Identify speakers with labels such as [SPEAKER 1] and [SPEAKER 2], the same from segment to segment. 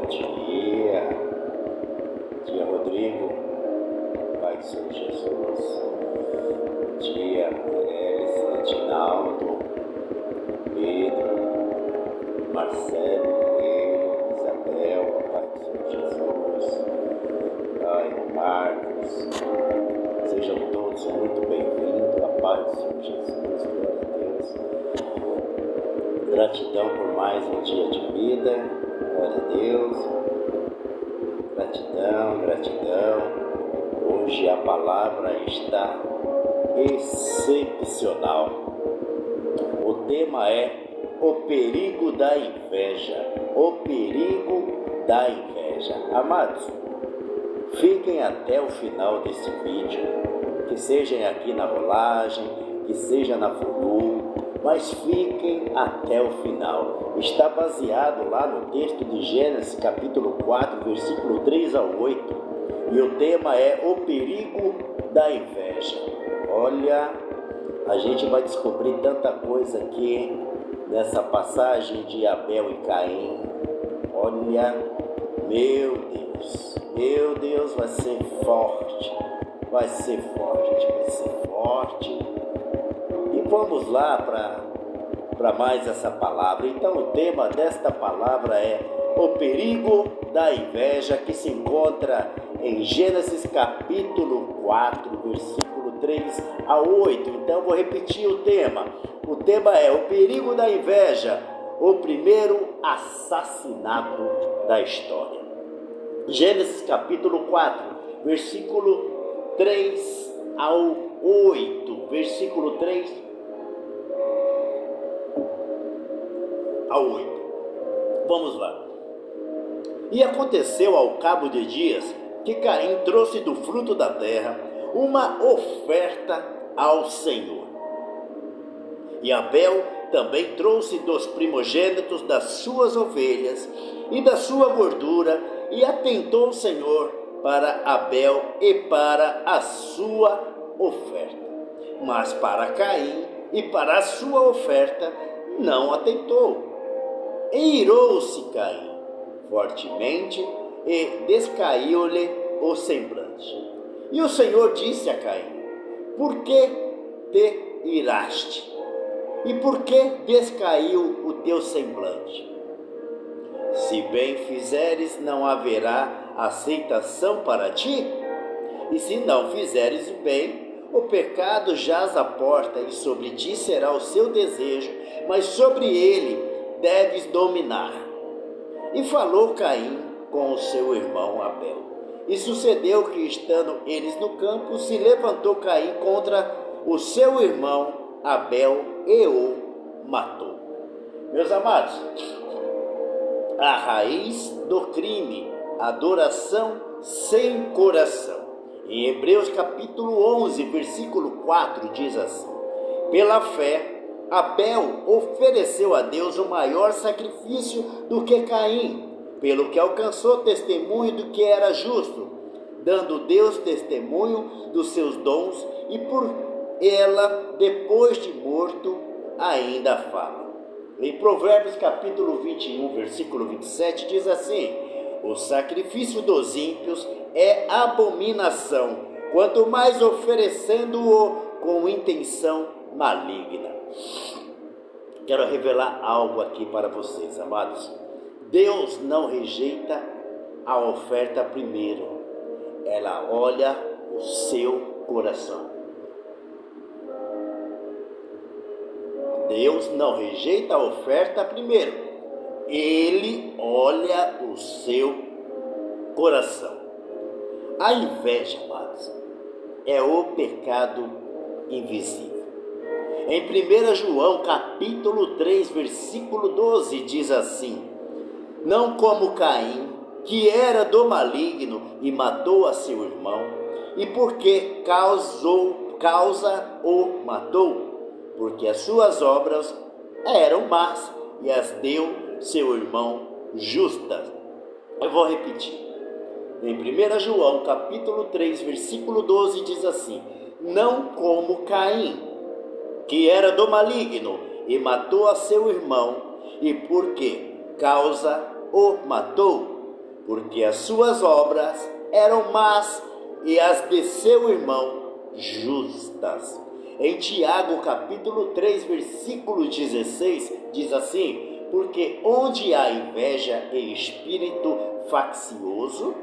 [SPEAKER 1] dia. Dia, Rodrigo. Pai do Senhor Jesus. Dia, Elis, Edinaldo, Pedro, Marcelo, Coelho, Isabel, Pai do Senhor Jesus. Pai, Marcos. Sejam todos muito bem-vindos. A paz do Senhor Jesus. Glória a Deus. Gratidão por mais um dia de vida. Glória a Deus. Gratidão. Hoje a palavra está excepcional. O tema é o perigo da inveja. O perigo da inveja. Amados, fiquem até o final desse vídeo, que seja aqui na rolagem, que seja na Fulu, mas fiquem até o final. Está baseado lá no texto de Gênesis capítulo 4, versículo 3 ao 8, e o tema é o perigo da inveja. Olha, a gente vai descobrir tanta coisa aqui nessa passagem de Abel e Caim. Olha, meu Deus, vai ser forte, vai ser forte. E vamos lá para mais essa palavra. Então o tema desta palavra é o perigo da inveja, que se encontra em Gênesis capítulo 4, versículo 3 a 8. Então vou repetir o tema. O tema é o perigo da inveja, o primeiro assassinato da história. Gênesis capítulo 4, versículo 3 ao 8. Versículo 3 ao 8. Vamos lá. E aconteceu ao cabo de dias que Caim trouxe do fruto da terra uma oferta ao Senhor. E Abel também trouxe dos primogênitos das suas ovelhas e da sua gordura, e atentou o Senhor para Abel e para a sua oferta. Mas para Caim e para a sua oferta não atentou. E irou-se Caim fortemente e descaiu-lhe o semblante. E o Senhor disse a Caim: por que te iraste? E por que descaiu o teu semblante? Se bem fizeres, não haverá aceitação para ti? E se não fizeres bem, o pecado jaz à porta, e sobre ti será o seu desejo, mas sobre ele deves dominar. E falou Caim com o seu irmão Abel. E sucedeu que, estando eles no campo, se levantou Caim contra o seu irmão Abel e o matou. Meus amados, a raiz do crime, adoração sem coração. Em Hebreus capítulo 11, versículo 4 diz assim: pela fé, Abel ofereceu a Deus o maior sacrifício do que Caim, pelo que alcançou testemunho do que era justo, dando Deus testemunho dos seus dons, e por ela, depois de morto, ainda fala. Em Provérbios capítulo 21, versículo 27, diz assim: o sacrifício dos ímpios é abominação, quanto mais oferecendo-o com intenção maligna. Quero revelar algo aqui para vocês, amados. Deus não rejeita a oferta primeiro, ela olha o seu coração. Deus não rejeita a oferta primeiro, ele olha o seu coração. A inveja, amados, é o pecado invisível. Em 1 João capítulo 3, versículo 12, diz assim: não como Caim, que era do maligno e matou a seu irmão, e por que causa o matou? Porque as suas obras eram más e as deu seu irmão justas. Eu vou repetir. Em 1 João capítulo 3, versículo 12 diz assim: não como Caim, que era do maligno e matou a seu irmão, e por que causa o matou? porque as suas obras eram más e as de seu irmão justas. Em Tiago capítulo 3, versículo 16, diz assim: porque onde há inveja e espírito faccioso,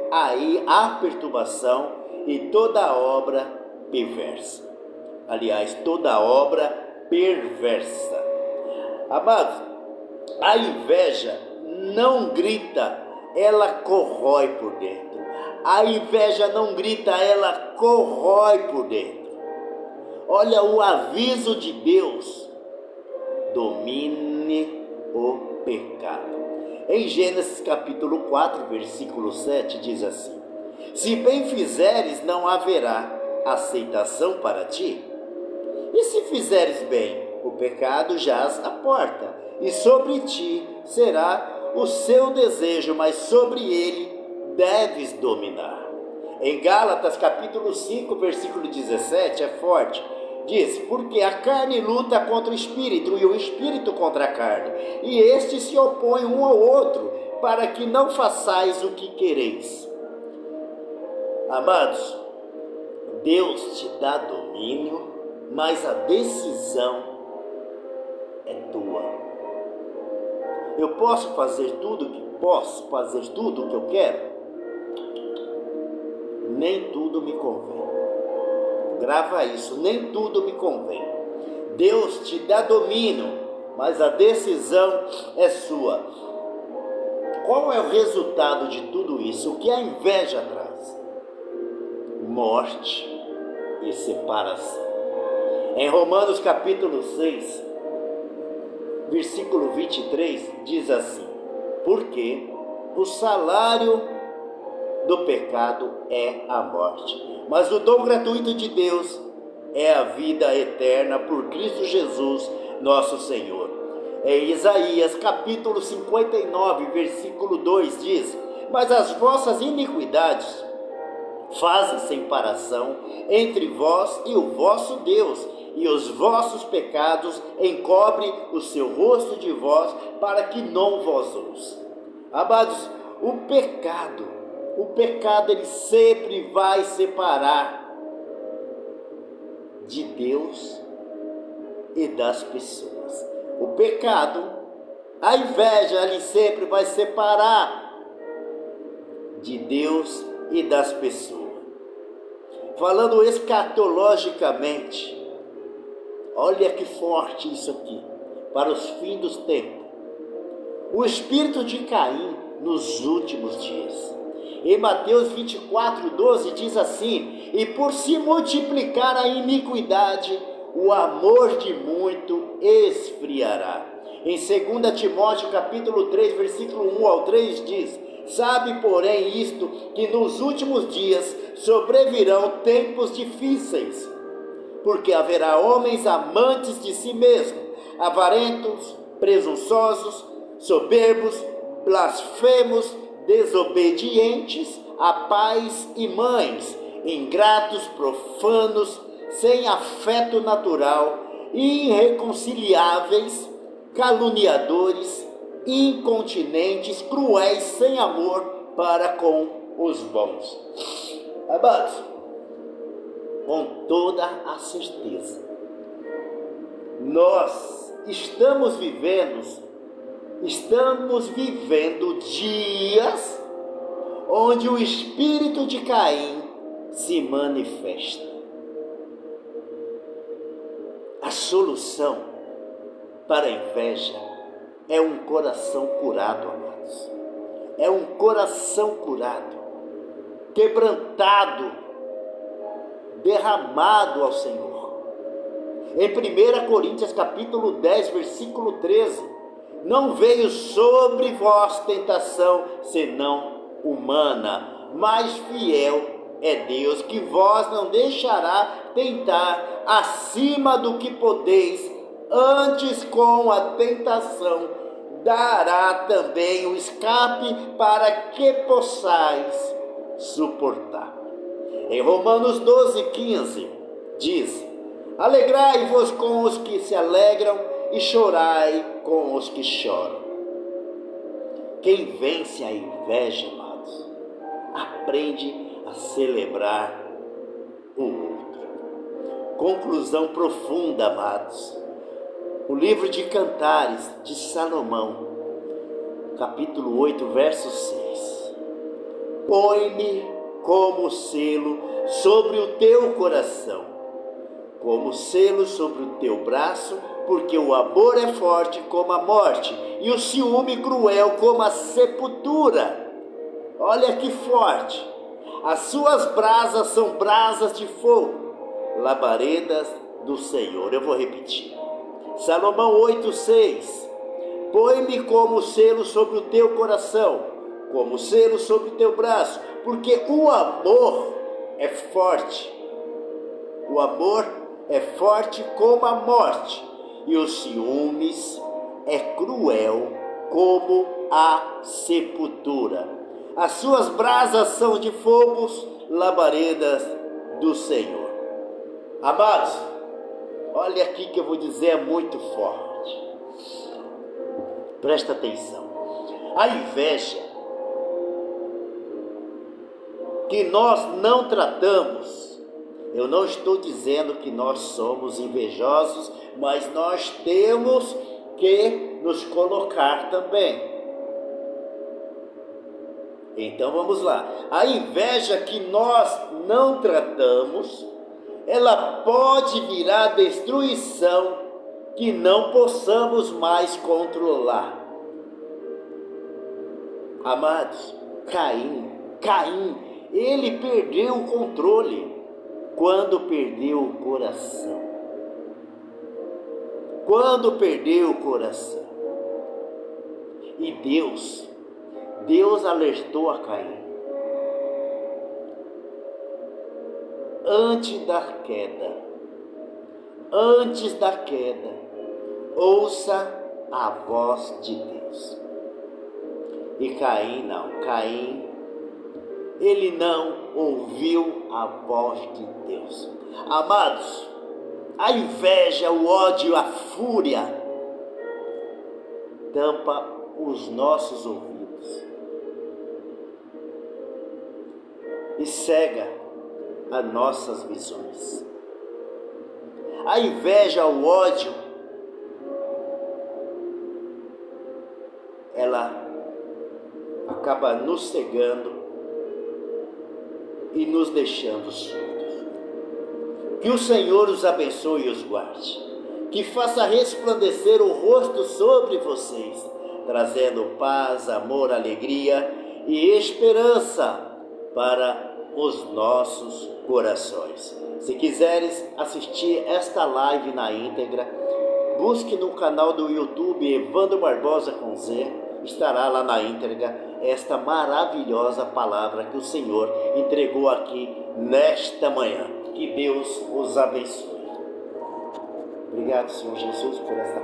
[SPEAKER 1] aí há perturbação e toda obra perversa. Aliás, toda obra perversa. Amados, a inveja não grita, ela corrói por dentro. A inveja não grita, ela corrói por dentro. Olha o aviso de Deus: domine o pecado. Em Gênesis capítulo 4, versículo 7, diz assim: se bem fizeres, não haverá aceitação para ti. E se fizeres bem, o pecado jaz à porta, e sobre ti será o seu desejo, mas sobre ele deves dominar. Em Gálatas capítulo 5, versículo 17, é forte. Diz: porque a carne luta contra o espírito e o espírito contra a carne, e estes se opõem um ao outro, para que não façais o que quereis. Amados, Deus te dá domínio, mas a decisão é tua. Eu posso fazer tudo o que eu quero? Nem tudo me convém. Grava isso, nem tudo me convém. Deus te dá domínio, mas a decisão é sua. Qual é o resultado de tudo isso? O que a inveja traz? Morte e separação. Em Romanos capítulo 6, versículo 23, diz assim: porque o salário do pecado é a morte, mas o dom gratuito de Deus é a vida eterna por Cristo Jesus, nosso Senhor. Em Isaías capítulo 59, versículo 2 diz: mas as vossas iniquidades fazem separação entre vós e o vosso Deus, e os vossos pecados encobrem o seu rosto de vós, para que não vos ouça. Amados, o pecado ele sempre vai separar de Deus e das pessoas. O pecado, a inveja, ele sempre vai separar de Deus e das pessoas. Falando escatologicamente, olha que forte isso aqui, para os fins dos tempos. O espírito de Caim nos últimos dias. Em Mateus 24, 12 diz assim: e por se multiplicar a iniquidade, o amor de muito esfriará. Em 2 Timóteo capítulo 3, versículo 1 ao 3 diz: sabe, porém, isto, que nos últimos dias sobrevirão tempos difíceis, porque haverá homens amantes de si mesmos, avarentos, presunçosos, soberbos, blasfemos, desobedientes a pais e mães, ingratos, profanos, sem afeto natural, irreconciliáveis, caluniadores, incontinentes, cruéis, sem amor para com os bons. Amados, com toda a certeza, nós estamos vivendo dias onde o espírito de Caim se manifesta. A solução para a inveja é um coração curado, amados. É um coração curado, quebrantado, derramado ao Senhor. Em 1 Coríntios capítulo 10, versículo 13, não veio sobre vós tentação, senão humana, mas fiel é Deus, que vós não deixará tentar acima do que podeis, antes com a tentação dará também o escape para que possais suportar. Em Romanos 12, 15 diz: alegrai-vos com os que se alegram e chorai com os que choram. Quem vence a inveja, amados, aprende a celebrar o outro. Conclusão profunda, amados. O livro de Cantares de Salomão, capítulo 8, verso 6. Põe-me como selo sobre o teu coração, como selo sobre o teu braço, porque o amor é forte como a morte, e o ciúme cruel como a sepultura. Olha que forte! As suas brasas são brasas de fogo, labaredas do Senhor. Eu vou repetir. Salomão 8,6. Põe-me como selo sobre o teu coração, como selo sobre o teu braço, porque o amor é forte. O amor é forte como a morte, e os ciúmes é cruel como a sepultura. As suas brasas são de fogos, labaredas do Senhor. Amados, olha aqui que eu vou dizer, é muito forte. Presta atenção. A inveja que nós não tratamos, eu não estou dizendo que nós somos invejosos, mas nós temos que nos colocar também. Então vamos lá. A inveja que nós não tratamos, ela pode virar destruição que não possamos mais controlar. Amados, Caim, ele perdeu o controle quando perdeu o coração. Quando perdeu o coração. E Deus alertou a Caim. Antes da queda, ouça a voz de Deus. E Caim, ele não ouviu a voz de Deus. Amados, a inveja, o ódio, a fúria tampa os nossos ouvidos e cega as nossas visões. A inveja, o ódio, ela acaba nos cegando e nos deixando surdos. Que o Senhor os abençoe e os guarde. Que faça resplandecer o rosto sobre vocês, trazendo paz, amor, alegria e esperança para os nossos corações. Se quiseres assistir esta live na íntegra, busque no canal do YouTube Evandro Barbosa com Z, estará lá na íntegra esta maravilhosa palavra que o Senhor entregou aqui nesta manhã. Que Deus os abençoe. Obrigado, Senhor Jesus, por esta